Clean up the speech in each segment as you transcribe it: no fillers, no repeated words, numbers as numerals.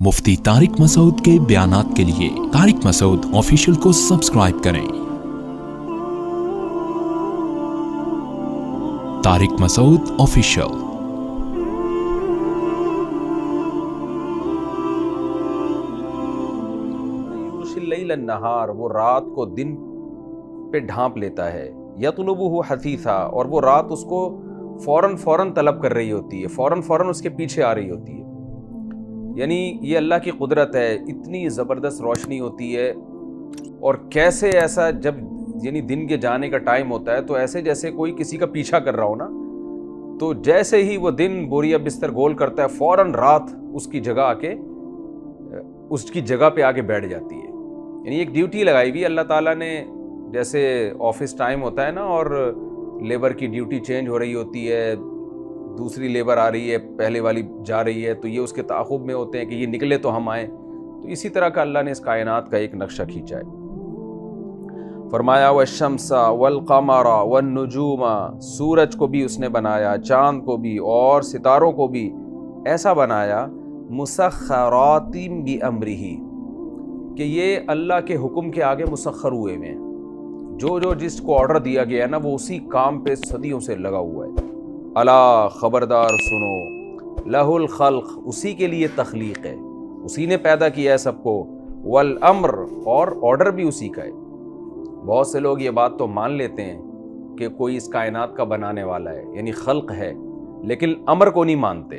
مفتی طارق مسعود کے بیانات کے لیے طارق مسعود آفیشیل کو سبسکرائب کریں۔ طارق مسعود آفیشیل۔ اللیل النہار، وہ رات کو دن پہ ڈھانپ لیتا ہے، یطلبہ حثیثا، اور وہ رات اس کو فوراً طلب کر رہی ہوتی ہے، فوراً اس کے پیچھے آ رہی ہوتی ہے۔ یعنی یہ اللہ کی قدرت ہے، اتنی زبردست روشنی ہوتی ہے، اور کیسے ایسا جب یعنی دن کے جانے کا ٹائم ہوتا ہے تو ایسے جیسے کوئی کسی کا پیچھا کر رہا ہو نا، تو جیسے ہی وہ دن بوریا بستر گول کرتا ہے فوراً رات اس کی جگہ آ کے اس کی جگہ پہ آ کے بیٹھ جاتی ہے۔ یعنی ایک ڈیوٹی لگائی ہوئی اللہ تعالیٰ نے، جیسے آفس ٹائم ہوتا ہے نا اور لیبر کی ڈیوٹی چینج ہو رہی ہوتی ہے، دوسری لیبر آ رہی ہے، پہلے والی جا رہی ہے، تو یہ اس کے تعاقب میں ہوتے ہیں کہ یہ نکلے تو ہم آئیں۔ تو اسی طرح کا اللہ نے اس کائنات کا ایک نقشہ کھینچا ہے۔ فرمایا والشمس والقمر والنجوم، سورج کو بھی اس نے بنایا، چاند کو بھی اور ستاروں کو بھی ایسا بنایا، مسخرات بامرہ، کہ یہ اللہ کے حکم کے آگے مسخر ہوئے ہوئے ہیں۔ جو جس کو آرڈر دیا گیا ہے نا، وہ اسی کام پہ صدیوں سے لگا ہوا ہے۔ الا، خبردار سنو، لہ الخلق، اسی کے لیے تخلیق ہے، اسی نے پیدا کیا ہے سب کو، والامر، اور آرڈر بھی اسی کا ہے۔ بہت سے لوگ یہ بات تو مان لیتے ہیں کہ کوئی اس کائنات کا بنانے والا ہے، یعنی خلق ہے، لیکن امر کو نہیں مانتے۔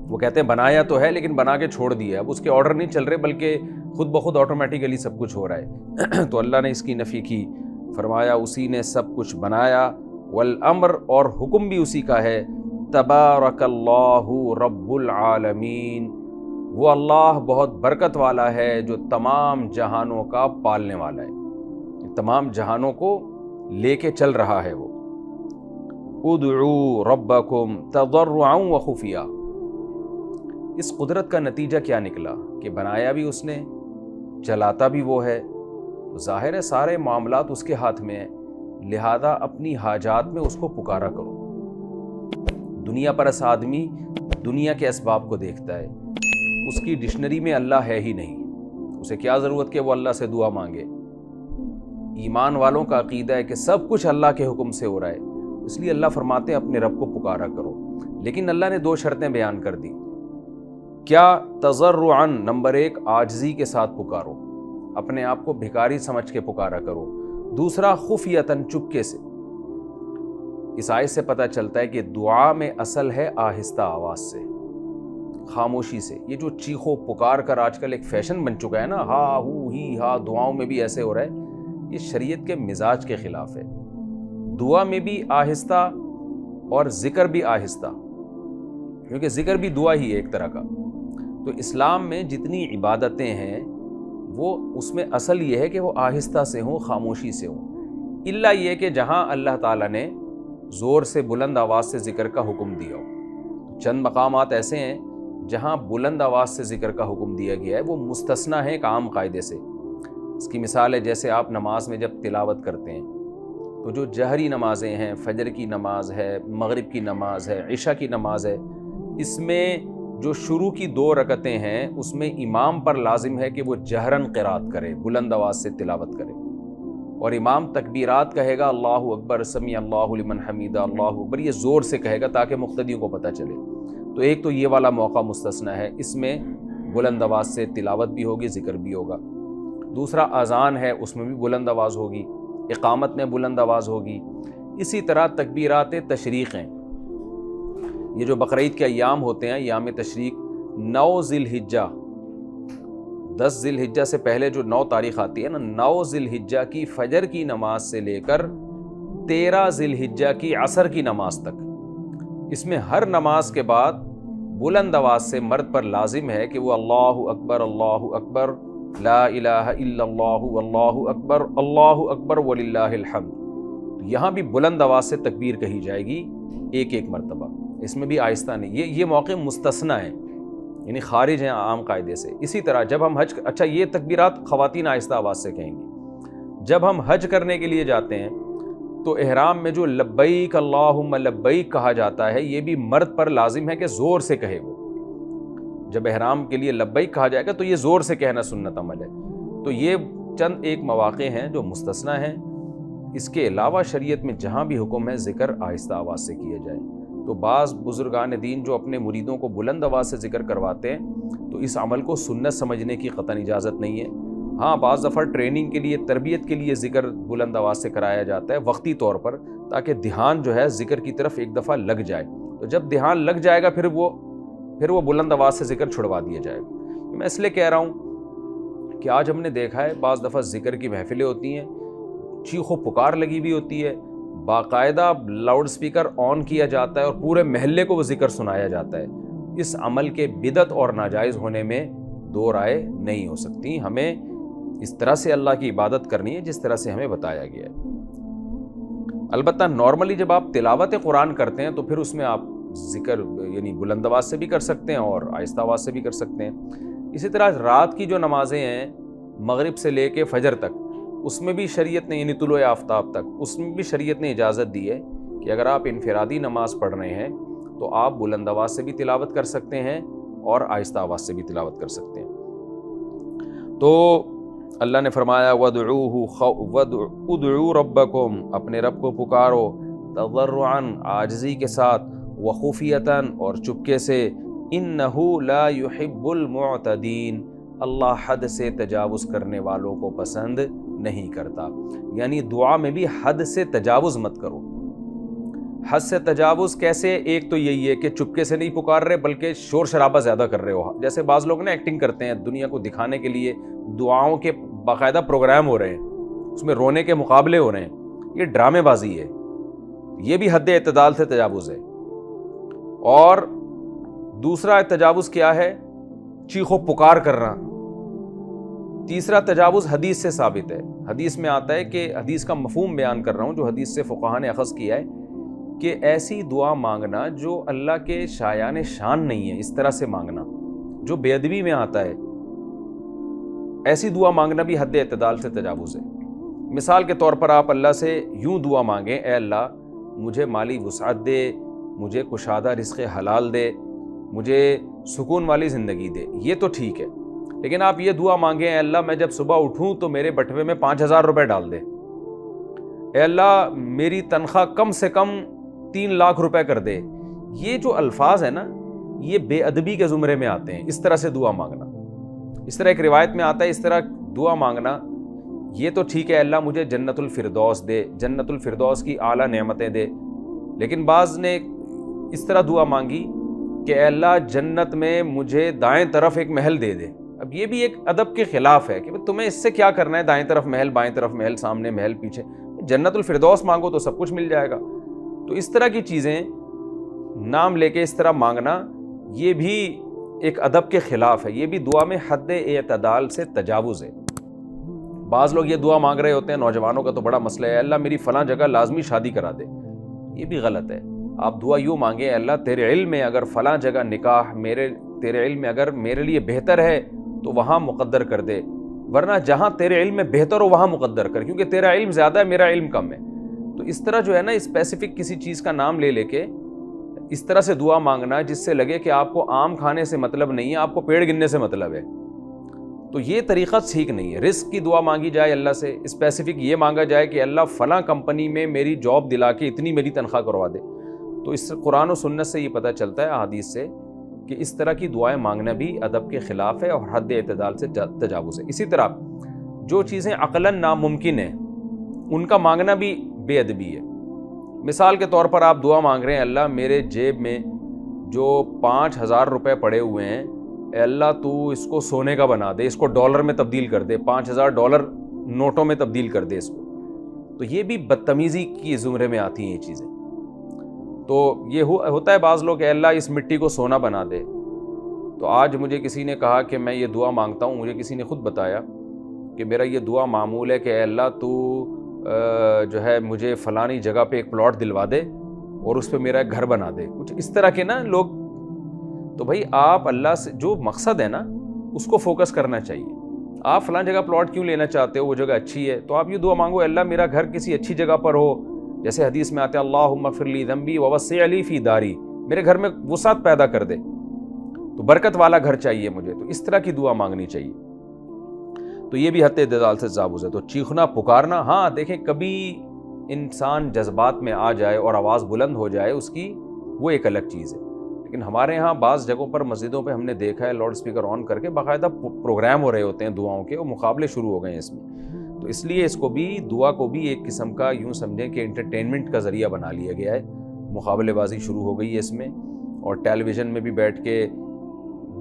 وہ کہتے ہیں بنایا تو ہے لیکن بنا کے چھوڑ دیا، اب اس کے آرڈر نہیں چل رہے بلکہ خود بخود آٹومیٹیکلی سب کچھ ہو رہا ہے۔ تو اللہ نے اس کی نفی کی، فرمایا اسی نے سب کچھ بنایا، والامر، اور حکم بھی اسی کا ہے۔ تبارک اللہ رب العالمین، وہ اللہ بہت برکت والا ہے جو تمام جہانوں کا پالنے والا ہے، تمام جہانوں کو لے کے چل رہا ہے وہ۔ ادعوا ربکم تضرعا وخفیا، اس قدرت کا نتیجہ کیا نکلا کہ بنایا بھی اس نے، چلاتا بھی وہ ہے، تو ظاہر ہے سارے معاملات اس کے ہاتھ میں ہیں، لہذا اپنی حاجات میں اس کو پکارا کرو۔ دنیا پرست آدمی دنیا کے اسباب کو دیکھتا ہے، اس کی ڈکشنری میں اللہ ہے ہی نہیں، اسے کیا ضرورت کہ وہ اللہ سے دعا مانگے۔ ایمان والوں کا عقیدہ ہے کہ سب کچھ اللہ کے حکم سے ہو رہا ہے، اس لیے اللہ فرماتے ہیں اپنے رب کو پکارا کرو۔ لیکن اللہ نے دو شرطیں بیان کر دی۔ کیا؟ تضرعاً، نمبر 1، عاجزی کے ساتھ پکارو، اپنے آپ کو بھکاری سمجھ کے پکارا کرو۔ دوسرا، خفیتاً، چپکے سے۔ اس آیت سے پتہ چلتا ہے کہ دعا میں اصل ہے آہستہ آواز سے، خاموشی سے۔ یہ جو چیخو پکار کر آج کل ایک فیشن بن چکا ہے نا، ہا ہو ہی ہا، دعاؤں میں بھی ایسے ہو رہا ہے، یہ شریعت کے مزاج کے خلاف ہے۔ دعا میں بھی آہستہ اور ذکر بھی آہستہ، کیونکہ ذکر بھی دعا ہی ہے ایک طرح کا۔ تو اسلام میں جتنی عبادتیں ہیں وہ اس میں اصل یہ ہے کہ وہ آہستہ سے ہوں، خاموشی سے ہوں، الا یہ کہ جہاں اللہ تعالیٰ نے زور سے بلند آواز سے ذکر کا حکم دیا ہو۔ چند مقامات ایسے ہیں جہاں بلند آواز سے ذکر کا حکم دیا گیا ہے، وہ مستثنیٰ ہیں ایک عام قاعدے سے۔ اس کی مثال ہے جیسے آپ نماز میں جب تلاوت کرتے ہیں تو جو جہری نمازیں ہیں، فجر کی نماز ہے، مغرب کی نماز ہے، عشاء کی نماز ہے، اس میں جو شروع کی 2 رکعتیں ہیں اس میں امام پر لازم ہے کہ وہ جہراً قرات کرے، بلند آواز سے تلاوت کرے، اور امام تکبیرات کہے گا، اللہ اکبر، سمیع اللہ لمن حمیدہ، اللہ اکبر، یہ زور سے کہے گا تاکہ مقتدیوں کو پتہ چلے۔ تو ایک تو یہ والا موقع مستثنیٰ ہے، اس میں بلند آواز سے تلاوت بھی ہوگی، ذکر بھی ہوگا۔ دوسرا اذان ہے، اس میں بھی بلند آواز ہوگی، اقامت میں بلند آواز ہوگی۔ اسی طرح تکبیرات تشریق ہیں، یہ جو بقرعید کے ایام ہوتے ہیں، ایام تشریق، 9 ذی الحجہ، 10 ذی الحجہ سے پہلے جو 9 تاریخ آتی ہے نا، 9 ذی الحجہ کی فجر کی نماز سے لے کر 13 ذی الحجہ کی عصر کی نماز تک، اس میں ہر نماز کے بعد بلند آواز سے مرد پر لازم ہے کہ وہ اللہ اکبر لا الہ الا اللہ واللہ اکبر وللہ الحمد۔ تو یہاں بھی بلند آواز سے تکبیر کہی جائے گی ایک مرتبہ، اس میں بھی آہستہ نہیں۔ یہ موقع مستثنیٰ ہیں، یعنی خارج ہیں عام قاعدے سے۔ اسی طرح جب ہم اچھا یہ تکبیرات خواتین آہستہ آواز سے کہیں گی۔ جب ہم حج کرنے کے لیے جاتے ہیں تو احرام میں جو لبیک اللہم لبیک کہا جاتا ہے، یہ بھی مرد پر لازم ہے کہ زور سے کہے وہ، جب احرام کے لیے لبیک کہا جائے گا تو یہ زور سے کہنا سنت عمل ہے۔ تو یہ چند ایک مواقع ہیں جو مستثنیٰ ہیں، اس کے علاوہ شریعت میں جہاں بھی حکم ہے ذکر آہستہ آواز سے کیا جائے۔ تو بعض بزرگان دین جو اپنے مریدوں کو بلند آواز سے ذکر کرواتے ہیں تو اس عمل کو سنت سمجھنے کی قطعاً اجازت نہیں ہے۔ ہاں بعض دفعہ ٹریننگ کے لیے، تربیت کے لیے ذکر بلند آواز سے کرایا جاتا ہے وقتی طور پر، تاکہ دھیان جو ہے ذکر کی طرف ایک دفعہ لگ جائے۔ تو جب دھیان لگ جائے گا پھر وہ بلند آواز سے ذکر چھڑوا دیا جائے گا۔ میں اس لیے کہہ رہا ہوں کہ آج ہم نے دیکھا ہے بعض دفعہ ذکر کی محفلیں ہوتی ہیں، چیخ و پکار لگی ہوئی ہوتی ہے، باقاعدہ لاؤڈ سپیکر آن کیا جاتا ہے اور پورے محلے کو وہ ذکر سنایا جاتا ہے۔ اس عمل کے بدعت اور ناجائز ہونے میں دو رائے نہیں ہو سکتی۔ ہمیں اس طرح سے اللہ کی عبادت کرنی ہے جس طرح سے ہمیں بتایا گیا ہے۔ البتہ نارملی جب آپ تلاوت قرآن کرتے ہیں تو پھر اس میں آپ ذکر یعنی بلند آواز سے بھی کر سکتے ہیں اور آہستہ آواز سے بھی کر سکتے ہیں۔ اسی طرح رات کی جو نمازیں ہیں مغرب سے لے کے فجر تک، اس میں بھی شریعت نے یعنی طلوع آفتاب تک، اس میں بھی شریعت نے اجازت دی ہے کہ اگر آپ انفرادی نماز پڑھ رہے ہیں تو آپ بلند آواز سے بھی تلاوت کر سکتے ہیں اور آہستہ آواز سے بھی تلاوت کر سکتے ہیں۔ تو اللہ نے فرمایا ادعوا ربکم، اپنے رب کو پکارو، تضرعا عاجزی کے ساتھ، وخفیۃ اور چپکے سے، انہ لا يحب المعتدین، اللہ حد سے تجاوز کرنے والوں کو پسند نہیں کرتا۔ یعنی دعا میں بھی حد سے تجاوز مت کرو۔ حد سے تجاوز کیسے؟ ایک تو یہی ہے کہ چپکے سے نہیں پکار رہے بلکہ شور شرابہ زیادہ کر رہے ہو، جیسے بعض لوگ نا ایکٹنگ کرتے ہیں دنیا کو دکھانے کے لیے، دعاؤں کے باقاعدہ پروگرام ہو رہے ہیں، اس میں رونے کے مقابلے ہو رہے ہیں، یہ ڈرامے بازی ہے، یہ بھی حد اعتدال سے تجاوز ہے۔ اور دوسرا تجاوز کیا ہے؟ چیخ و پکار کرنا۔ تیسرا تجاوز حدیث سے ثابت ہے، حدیث میں آتا ہے کہ حدیث کا مفہوم بیان کر رہا ہوں جو حدیث سے فقہا نے اخذ کیا ہے کہ ایسی دعا مانگنا جو اللہ کے شایان شان نہیں ہے، اس طرح سے مانگنا جو بے ادبی میں آتا ہے، ایسی دعا مانگنا بھی حد اعتدال سے تجاوز ہے۔ مثال کے طور پر آپ اللہ سے یوں دعا مانگیں، اے اللہ مجھے مالی وسعت دے، مجھے کشادہ رزق حلال دے، مجھے سکون والی زندگی دے، یہ تو ٹھیک ہے۔ لیکن آپ یہ دعا مانگیں، اے اللہ میں جب صبح اٹھوں تو میرے بٹوے میں 5,000 روپے ڈال دے، اے اللہ میری تنخواہ کم سے کم 3 لاکھ روپے کر دے، یہ جو الفاظ ہیں نا یہ بے ادبی کے زمرے میں آتے ہیں۔ اس طرح سے دعا مانگنا، اس طرح ایک روایت میں آتا ہے اس طرح دعا مانگنا، یہ تو ٹھیک ہے اللہ مجھے جنت الفردوس دے، جنت الفردوس کی اعلیٰ نعمتیں دے، لیکن بعض نے اس طرح دعا مانگی کہ اے اللہ جنت میں مجھے دائیں طرف ایک محل دے دے۔ اب یہ بھی ایک ادب کے خلاف ہے کہ تمہیں اس سے کیا کرنا ہے، دائیں طرف محل، بائیں طرف محل، سامنے محل، پیچھے، جنت الفردوس مانگو تو سب کچھ مل جائے گا۔ تو اس طرح کی چیزیں نام لے کے اس طرح مانگنا یہ بھی ایک ادب کے خلاف ہے، یہ بھی دعا میں حد اعتدال سے تجاوز ہے۔ بعض لوگ یہ دعا مانگ رہے ہوتے ہیں، نوجوانوں کا تو بڑا مسئلہ ہے، اللہ میری فلاں جگہ لازمی شادی کرا دے، یہ بھی غلط ہے۔ آپ دعا یوں مانگیں، اللہ تیرے علم میں اگر فلاں جگہ نکاح تیرے علم میں اگر میرے لیے بہتر ہے تو وہاں مقدر کر دے، ورنہ جہاں تیرے علم میں بہتر ہو وہاں مقدر کر، کیونکہ تیرا علم زیادہ ہے میرا علم کم ہے۔ تو اس طرح جو ہے نا اسپیسیفک کسی چیز کا نام لے کے اس طرح سے دعا مانگنا جس سے لگے کہ آپ کو آم کھانے سے مطلب نہیں ہے، آپ کو پیڑ گننے سے مطلب ہے، تو یہ طریقہ ٹھیک نہیں ہے۔ رزق کی دعا مانگی جائے اللہ سے، اسپیسیفک یہ مانگا جائے کہ اللہ فلاں کمپنی میں میری جاب دلا کے اتنی میری تنخواہ کروا دے، تو اس قرآن و سنت سے یہ پتہ چلتا ہے احادیث سے کہ اس طرح کی دعائیں مانگنا بھی ادب کے خلاف ہے اور حد اعتدال سے تجاوز ہے۔ اسی طرح جو چیزیں عقلاً ناممکن ہیں ان کا مانگنا بھی بے ادبی ہے۔ مثال کے طور پر آپ دعا مانگ رہے ہیں، اللہ میرے جیب میں جو 5,000 روپے پڑے ہوئے ہیں، اے اللہ تو اس کو سونے کا بنا دے، اس کو ڈالر میں تبدیل کر دے، 5,000 ڈالر نوٹوں میں تبدیل کر دے اس کو، تو یہ بھی بدتمیزی کی زمرے میں آتی ہیں یہ چیزیں۔ تو یہ ہوتا ہے بعض لوگ، اے اللہ اس مٹی کو سونا بنا دے۔ تو آج مجھے کسی نے کہا کہ میں یہ دعا مانگتا ہوں، مجھے کسی نے خود بتایا کہ میرا یہ دعا معمول ہے کہ اے اللہ تو جو ہے مجھے فلانی جگہ پہ ایک پلاٹ دلوا دے اور اس پہ میرا ایک گھر بنا دے، کچھ اس طرح کے نا لوگ۔ تو بھائی آپ اللہ سے جو مقصد ہے نا اس کو فوکس کرنا چاہیے۔ آپ فلاں جگہ پلاٹ کیوں لینا چاہتے ہو، وہ جگہ اچھی ہے تو آپ یہ دعا مانگو، اللہ میرا گھر کسی اچھی جگہ پر ہو، جیسے حدیث میں آتے ہیں اللہم اغفر لی ذنبی ووسع لی فی داری، میرے گھر میں وسعت پیدا کر دے۔ تو برکت والا گھر چاہیے مجھے، تو اس طرح کی دعا مانگنی چاہیے. تو یہ بھی حد اعتدال سے تجاوز ہے. تو چیخنا پکارنا، ہاں دیکھیں کبھی انسان جذبات میں آ جائے اور آواز بلند ہو جائے اس کی، وہ ایک الگ چیز ہے. لیکن ہمارے ہاں بعض جگہوں پر مسجدوں پہ ہم نے دیکھا ہے لاؤڈ اسپیکر آن کر کے باقاعدہ پروگرام ہو رہے ہوتے ہیں دعاؤں کے، اور مقابلے شروع ہو گئے ہیں اس میں. تو اس لیے اس کو بھی، دعا کو بھی ایک قسم کا یوں سمجھیں کہ انٹرٹینمنٹ کا ذریعہ بنا لیا گیا ہے. مقابلے بازی شروع ہو گئی ہے اس میں، اور ٹیلی ویژن میں بھی بیٹھ کے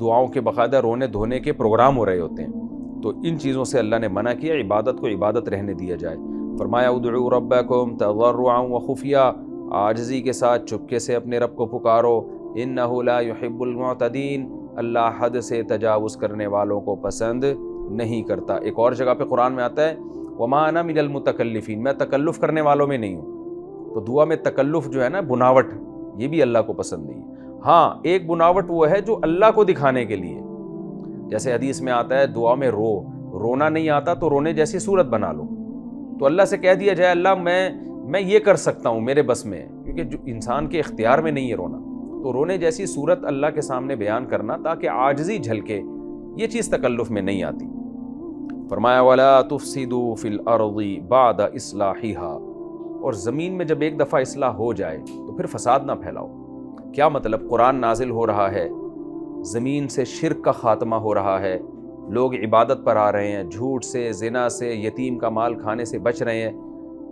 دعاؤں کے باقاعدہ رونے دھونے کے پروگرام ہو رہے ہوتے ہیں. تو ان چیزوں سے اللہ نے منع کیا، عبادت کو عبادت رہنے دیا جائے. فرمایا ادعوا ربکم تضرعا وخفیا، عاجزی کے ساتھ چپکے سے اپنے رب کو پکارو. انہ لا يحب المعتدین، اللہ حد سے تجاوز کرنے والوں کو پسند نہیں کرتا. ایک اور جگہ پہ قرآن میں آتا ہے وما انا من المتکلفین، میں تکلف کرنے والوں میں نہیں ہوں. تو دعا میں تکلف جو ہے نا، بناوٹ، یہ بھی اللہ کو پسند نہیں ہے. ہاں ایک بناوٹ وہ ہے جو اللہ کو دکھانے کے لیے، جیسے حدیث میں آتا ہے دعا میں رونا نہیں آتا تو رونے جیسی صورت بنا لو. تو اللہ سے کہہ دیا جائے اللہ میں یہ کر سکتا ہوں، میرے بس میں ہے، کیونکہ جو انسان کے اختیار میں نہیں ہے رونا. تو رونے جیسی صورت اللہ کے سامنے بیان کرنا تاکہ عاجزی جھلکے، یہ چیز تکلف میں نہیں آتی. فرمایا وَلَا تُفْسِدُوا فِي الْأَرْضِ بَعْدَ إِصْلَاحِهَا، اور زمین میں جب ایک دفعہ اصلاح ہو جائے تو پھر فساد نہ پھیلاؤ. کیا مطلب؟ قرآن نازل ہو رہا ہے، زمین سے شرک کا خاتمہ ہو رہا ہے، لوگ عبادت پر آ رہے ہیں، جھوٹ سے، زنا سے، یتیم کا مال کھانے سے بچ رہے ہیں.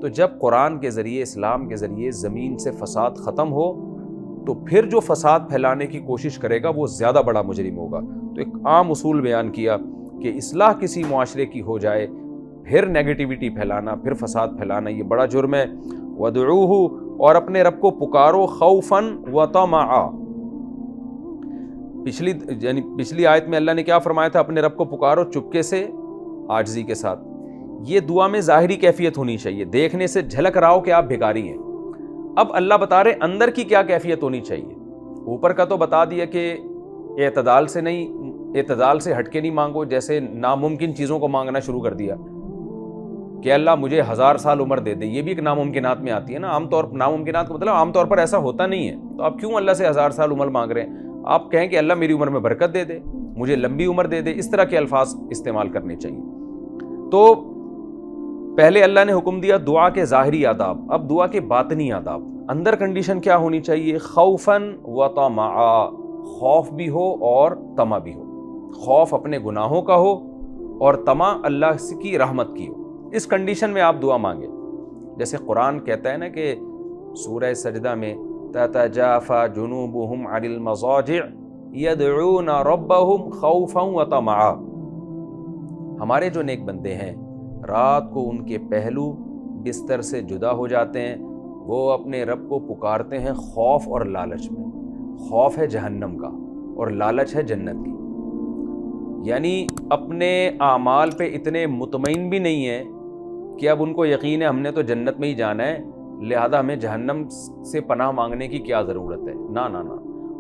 تو جب قرآن کے ذریعے، اسلام کے ذریعے زمین سے فساد ختم ہو تو پھر جو فساد پھیلانے کی کوشش کرے گا وہ زیادہ بڑا مجرم ہوگا. تو ایک عام اصول بیان کیا کہ اصلاح کسی معاشرے کی ہو جائے پھر نیگیٹیوٹی پھیلانا، پھر فساد پھیلانا، یہ بڑا جرم ہے. وَادْعُوهُ، اور اپنے رب کو پکارو، خوفاً وطمعا. پچھلی آیت میں اللہ نے کیا فرمایا تھا؟ اپنے رب کو پکارو چپکے سے، عاجزی کے ساتھ. یہ دعا میں ظاہری کیفیت ہونی چاہیے، دیکھنے سے جھلک رہا ہو کہ آپ بھکاری ہیں. اب اللہ بتا رہے اندر کی کیا کیفیت ہونی چاہیے. اوپر کا تو بتا دیا کہ اعتدال سے نہیں، اعتدال سے ہٹ کے نہیں مانگو، جیسے ناممکن چیزوں کو مانگنا شروع کر دیا کہ اللہ مجھے 1000 سال عمر دے دے. یہ بھی ایک ناممکنات میں آتی ہے نا. عام طور پر ناممکنات کا مطلب عام طور پر ایسا ہوتا نہیں ہے، تو آپ کیوں اللہ سے 1000 سال عمر مانگ رہے ہیں؟ آپ کہیں کہ اللہ میری عمر میں برکت دے دے، مجھے لمبی عمر دے دے. اس طرح کے الفاظ استعمال کرنے چاہیے. تو پہلے اللہ نے حکم دیا دعا کے ظاہری آداب، اب دعا کے باطنی آداب. اندر کنڈیشن کیا ہونی چاہیے؟ خوفاً وطمعا، خوف بھی ہو اور طمع بھی ہو. خوف اپنے گناہوں کا ہو اور طمع اللہ کی رحمت کی ہو. اس کنڈیشن میں آپ دعا مانگیں. جیسے قرآن کہتا ہے نا کہ سورہ سجدہ میں تتجافى جنوبهم عن المضاجع يدعون ربهم خوفا وطمعا، ہمارے جو نیک بندے ہیں رات کو ان کے پہلو بستر سے جدا ہو جاتے ہیں، وہ اپنے رب کو پکارتے ہیں خوف اور لالچ میں. خوف ہے جہنم کا اور لالچ ہے جنت کی. یعنی اپنے اعمال پہ اتنے مطمئن بھی نہیں ہیں کہ اب ان کو یقین ہے ہم نے تو جنت میں ہی جانا ہے، لہذا ہمیں جہنم سے پناہ مانگنے کی کیا ضرورت ہے. نہ.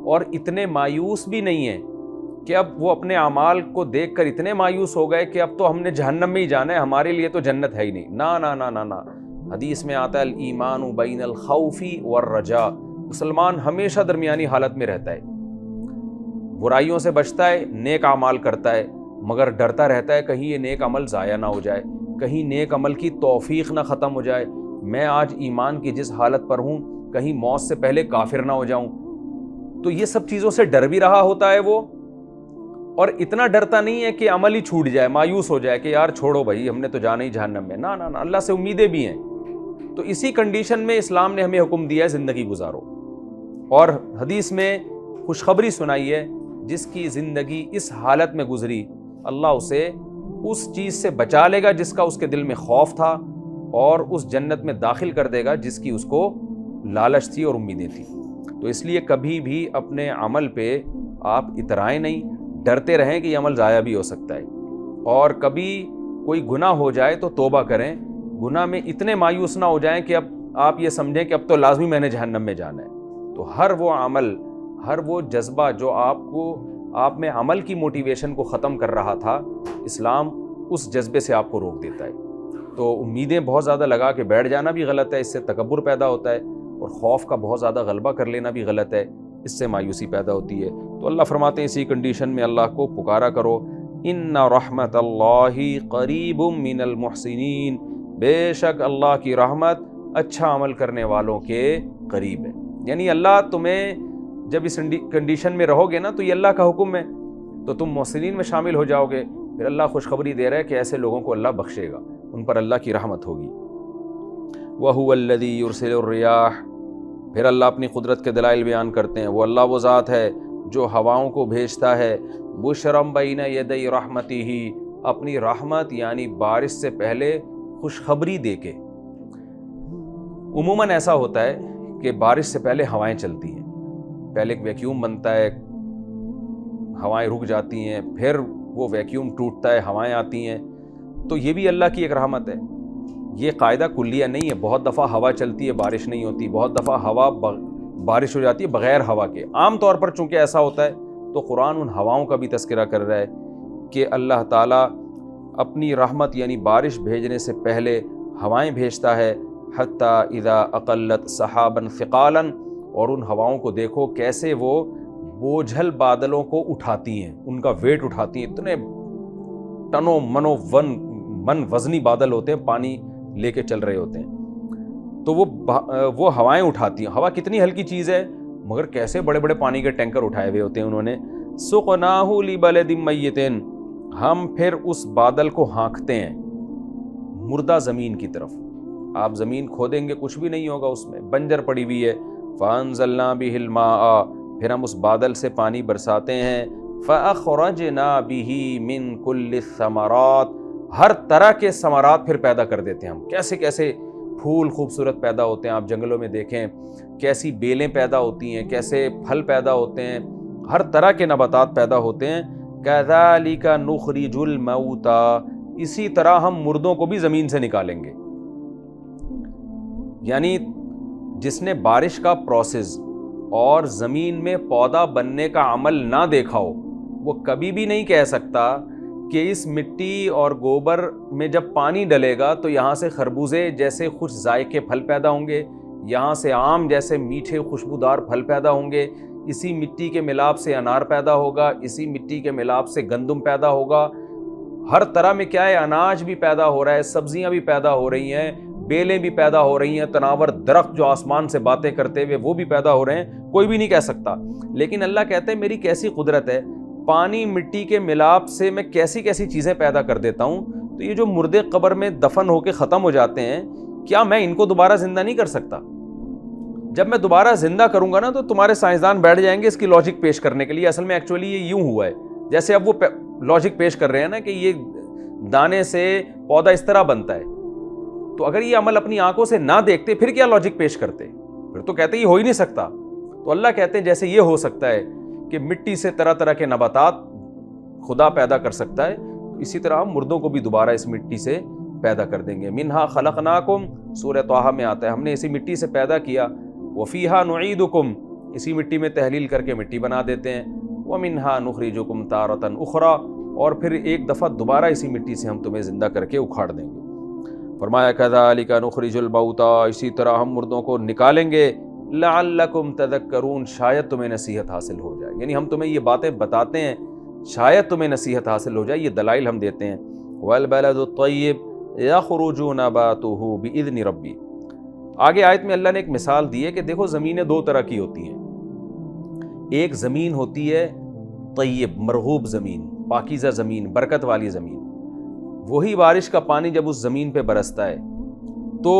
اور اتنے مایوس بھی نہیں ہیں کہ اب وہ اپنے اعمال کو دیکھ کر اتنے مایوس ہو گئے کہ اب تو ہم نے جہنم میں ہی جانا ہے، ہمارے لیے تو جنت ہے ہی نہیں. نہ. حدیث میں آتا ہے الایمان بین الخوف والرجاء، مسلمان ہمیشہ درمیانی حالت میں رہتا ہے، برائیوں سے بچتا ہے، نیک اعمال کرتا ہے، مگر ڈرتا رہتا ہے کہیں یہ نیک عمل ضائع نہ ہو جائے، کہیں نیک عمل کی توفیق نہ ختم ہو جائے. میں آج ایمان کی جس حالت پر ہوں کہیں موت سے پہلے کافر نہ ہو جاؤں. تو یہ سب چیزوں سے ڈر بھی رہا ہوتا ہے وہ، اور اتنا ڈرتا نہیں ہے کہ عمل ہی چھوٹ جائے، مایوس ہو جائے کہ یار چھوڑو بھائی ہم نے تو جانا ہی جہنم میں. نہ، اللہ سے امیدیں بھی ہیں. تو اسی کنڈیشن میں اسلام نے ہمیں حکم دیا ہے زندگی گزارو. اور حدیث میں خوشخبری سنائی ہے جس کی زندگی اس حالت میں گزری اللہ اسے اس چیز سے بچا لے گا جس کا اس کے دل میں خوف تھا، اور اس جنت میں داخل کر دے گا جس کی اس کو لالچ تھی اور امیدیں تھیں. تو اس لیے کبھی بھی اپنے عمل پہ آپ اترائیں نہیں، ڈرتے رہیں کہ یہ عمل ضائع بھی ہو سکتا ہے. اور کبھی کوئی گناہ ہو جائے تو توبہ کریں، گناہ میں اتنے مایوس نہ ہو جائیں کہ اب آپ یہ سمجھیں کہ اب تو لازمی میں نے جہنم میں جانا ہے. تو ہر وہ عمل، ہر وہ جذبہ جو آپ میں عمل کی موٹیویشن کو ختم کر رہا تھا، اسلام اس جذبے سے آپ کو روک دیتا ہے. تو امیدیں بہت زیادہ لگا کے بیٹھ جانا بھی غلط ہے، اس سے تکبر پیدا ہوتا ہے، اور خوف کا بہت زیادہ غلبہ کر لینا بھی غلط ہے. اس سے مایوسی پیدا ہوتی ہے۔ تو اللہ فرماتے ہیں اسی کنڈیشن میں اللہ کو پکارا کرو، ان رحمت اللہ قریب من المحسنین، بے شک اللہ کی رحمت اچھا عمل کرنے والوں کے قریب ہے۔ یعنی اللہ تمہیں جب اس کنڈیشن میں رہو گے نا تو یہ اللہ کا حکم ہے، تو تم محسنین میں شامل ہو جاؤ گے۔ پھر اللہ خوشخبری دے رہا ہے کہ ایسے لوگوں کو اللہ بخشے گا، ان پر اللہ کی رحمت ہوگی۔ وَهُوَ الَّذِي يُرْسِلُ الرِّيَاحَ، پھر اللہ اپنی قدرت کے دلائل بیان کرتے ہیں۔ وہ اللہ وہ ذات ہے جو ہواؤں کو بھیجتا ہے، بُشْرًا بَيْنَ يَدَيْ رَحْمَتِهِ، اپنی رحمت یعنی بارش سے پہلے خوشخبری دے کے۔ عموماً ایسا ہوتا ہے کہ بارش سے پہلے ہوائیں چلتی ہیں، پہلے ایک ویکیوم بنتا ہے، ہوائیں رک جاتی ہیں، پھر وہ ویکیوم ٹوٹتا ہے، ہوائیں آتی ہیں، تو یہ بھی اللہ کی ایک رحمت ہے۔ یہ قاعدہ کلیہ نہیں ہے، بہت دفعہ ہوا چلتی ہے بارش نہیں ہوتی، بہت دفعہ ہوا بارش ہو جاتی ہے بغیر ہوا کے۔ عام طور پر چونکہ ایسا ہوتا ہے تو قرآن ان ہواؤں کا بھی تذکرہ کر رہا ہے کہ اللہ تعالیٰ اپنی رحمت یعنی بارش بھیجنے سے پہلے ہوائیں بھیجتا ہے، حتیٰ اذا اقلت سحابا ثقالا، اور ان ہواؤں کو دیکھو کیسے وہ بوجھل بادلوں کو اٹھاتی ہیں، ان کا ویٹ اٹھاتی ہیں، اتنے ٹنوں منوں من وزنی بادل ہوتے ہیں، پانی لے کے چل رہے ہوتے ہیں، تو وہ ہوائیں اٹھاتی ہیں۔ ہوا کتنی ہلکی چیز ہے مگر کیسے بڑے بڑے پانی کے ٹینکر اٹھائے ہوئے ہوتے ہیں انہوں نے۔ سقناہ لبلد میت، ہم پھر اس بادل کو ہانکتے ہیں مردہ زمین کی طرف۔ آپ زمین کھودیں گے کچھ بھی نہیں ہوگا، اس میں بنجر پڑی ہوئی ہے۔ فانزلنا بہ الماء، پھر ہم اس بادل سے پانی برساتے ہیں۔ فاخرجنا بہ من کل الثمرات، ہر طرح کے ثمرات پھر پیدا کر دیتے ہیں ہم۔ کیسے کیسے پھول خوبصورت پیدا ہوتے ہیں، آپ جنگلوں میں دیکھیں کیسی بیلیں پیدا ہوتی ہیں، کیسے پھل پیدا ہوتے ہیں، ہر طرح کے نباتات پیدا ہوتے ہیں۔ کذالک نخرج الموتى، اسی طرح ہم مردوں کو بھی زمین سے نکالیں گے۔ یعنی جس نے بارش کا پروسیس اور زمین میں پودا بننے کا عمل نہ دیکھا ہو، وہ کبھی بھی نہیں کہہ سکتا کہ اس مٹی اور گوبر میں جب پانی ڈلے گا تو یہاں سے خربوزے جیسے خوش ذائقے پھل پیدا ہوں گے، یہاں سے آم جیسے میٹھے خوشبودار پھل پیدا ہوں گے، اسی مٹی کے ملاپ سے انار پیدا ہوگا، اسی مٹی کے ملاپ سے گندم پیدا ہوگا۔ ہر طرح میں کیا ہے، اناج بھی پیدا ہو رہا ہے، سبزیاں بھی پیدا ہو رہی ہیں، بیلیں بھی پیدا ہو رہی ہیں، تناور درخت جو آسمان سے باتیں کرتے ہوئے وہ بھی پیدا ہو رہے ہیں، کوئی بھی نہیں کہہ سکتا۔ لیکن اللہ کہتے ہیں میری کیسی قدرت ہے، پانی مٹی کے ملاپ سے میں کیسی کیسی چیزیں پیدا کر دیتا ہوں، تو یہ جو مردے قبر میں دفن ہو کے ختم ہو جاتے ہیں، کیا میں ان کو دوبارہ زندہ نہیں کر سکتا؟ جب میں دوبارہ زندہ کروں گا نا تو تمہارے سائنسدان بیٹھ جائیں گے اس کی لاجک پیش کرنے کے لیے۔ اصل میں ایکچولی یہ یوں ہوا ہے، جیسے اب وہ لاجک پیش کر رہے ہیں نا کہ یہ دانے سے پودا اس طرح بنتا ہے، تو اگر یہ عمل اپنی آنکھوں سے نہ دیکھتے پھر کیا لاجک پیش کرتے؟ پھر تو کہتے یہ ہو ہی نہیں سکتا۔ تو اللہ کہتے ہیں جیسے یہ ہو سکتا ہے کہ مٹی سے طرح طرح کے نباتات خدا پیدا کر سکتا ہے، اسی طرح ہم مردوں کو بھی دوبارہ اس مٹی سے پیدا کر دیں گے۔ منہا خلقناکم، سورہ طٰہٰ میں آتا ہے ہم نے اسی مٹی سے پیدا کیا، وفیہا نعیدکم، اسی مٹی میں تحلیل کر کے مٹی بنا دیتے ہیں، ومنہا نخرجکم تارۃ اخری، اور پھر ایک دفعہ دوبارہ اسی مٹی سے ہم تمہیں زندہ کر کے اکھاڑ دیں گے۔ فرمایا کذالک نخرج الموتیٰ، اسی طرح ہم مردوں کو نکالیں گے، لعلکم تذکرون، شاید تمہیں نصیحت حاصل ہو جائے۔ یعنی ہم تمہیں یہ باتیں بتاتے ہیں شاید تمہیں نصیحت حاصل ہو جائے، یہ دلائل ہم دیتے ہیں۔ والبلد الطیب یخرج نباتہ بإذن ربی، آگے آیت میں اللہ نے ایک مثال دی ہے کہ دیکھو زمینیں دو طرح کی ہوتی ہیں، ایک زمین ہوتی ہے طیب مرغوب زمین، پاکیزہ زمین، برکت والی زمین، وہی بارش کا پانی جب اس زمین پہ برستا ہے تو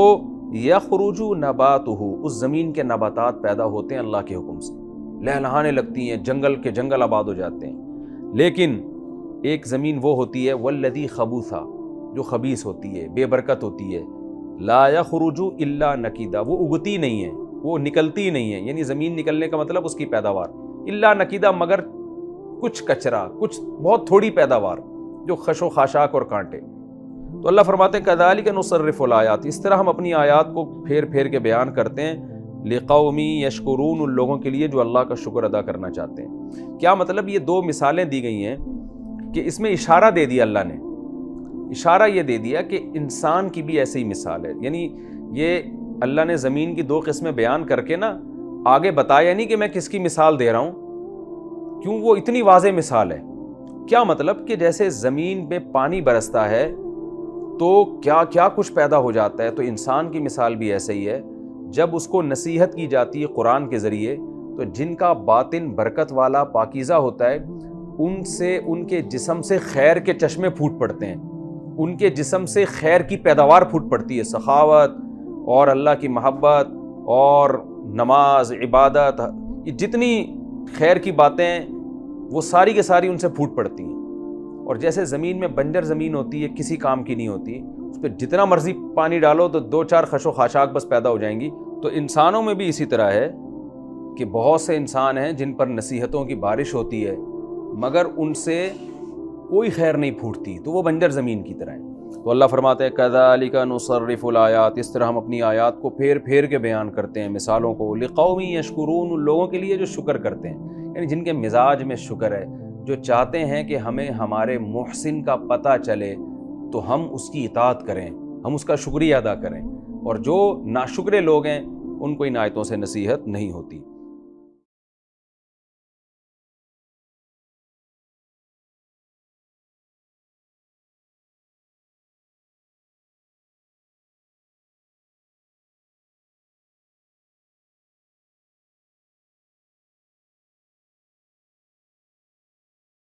یخرج نباتہ، اس زمین کے نباتات پیدا ہوتے ہیں اللہ کے حکم سے، لہلہانے لگتی ہیں، جنگل کے جنگل آباد ہو جاتے ہیں۔ لیکن ایک زمین وہ ہوتی ہے والذی خبوثا، جو خبیث ہوتی ہے، بے برکت ہوتی ہے، لا یخرج الا نکیدا، وہ اگتی نہیں ہے، وہ نکلتی نہیں ہے، یعنی زمین نکلنے کا مطلب اس کی پیداوار، الا نکیدا، مگر کچھ کچرا، کچھ بہت تھوڑی پیداوار، جو خش و خاشاک اور کانٹے۔ تو اللہ فرماتے ہیں کذالک نصرف الآیات، اس طرح ہم اپنی آیات کو پھیر پھیر کے بیان کرتے ہیں، لقوم یشکرون، ان لوگوں کے لیے جو اللہ کا شکر ادا کرنا چاہتے ہیں۔ کیا مطلب؟ یہ دو مثالیں دی گئی ہیں کہ اس میں اشارہ دے دیا اللہ نے، اشارہ یہ دے دیا کہ انسان کی بھی ایسی ہی مثال ہے، یعنی یہ اللہ نے زمین کی دو قسمیں بیان کر کے نا آگے بتایا نہیں کہ میں کس کی مثال دے رہا ہوں، کیوں وہ اتنی واضح مثال ہے۔ کیا مطلب کہ جیسے زمین پہ پانی برستا ہے تو کیا کیا کچھ پیدا ہو جاتا ہے، تو انسان کی مثال بھی ایسے ہی ہے۔ جب اس کو نصیحت کی جاتی ہے قرآن کے ذریعے، تو جن کا باطن برکت والا پاکیزہ ہوتا ہے، ان سے ان کے جسم سے خیر کے چشمے پھوٹ پڑتے ہیں، ان کے جسم سے خیر کی پیداوار پھوٹ پڑتی ہے، سخاوت اور اللہ کی محبت اور نماز، عبادت، یہ جتنی خیر کی باتیں ہیں وہ ساری کے ساری ان سے پھوٹ پڑتی ہیں۔ اور جیسے زمین میں بنجر زمین ہوتی ہے، کسی کام کی نہیں ہوتی، اس پہ جتنا مرضی پانی ڈالو تو 2-4 خش و خاشاک بس پیدا ہو جائیں گی۔ تو انسانوں میں بھی اسی طرح ہے کہ بہت سے انسان ہیں جن پر نصیحتوں کی بارش ہوتی ہے مگر ان سے کوئی خیر نہیں پھوٹتی، تو وہ بنجر زمین کی طرح ہے۔ تو اللہ فرماتے ہیں کذالک نصرف الآیات، اس طرح ہم اپنی آیات کو پھیر پھیر کے بیان کرتے ہیں، مثالوں کو، لقوم یشکرون، ان لوگوں کے لیے جو شکر کرتے ہیں، یعنی جن کے مزاج میں شکر ہے، جو چاہتے ہیں کہ ہمیں ہمارے محسن کا پتہ چلے تو ہم اس کی اطاعت کریں، ہم اس کا شکریہ ادا کریں، اور جو ناشکرے لوگ ہیں ان کو ان آیتوں سے نصیحت نہیں ہوتی۔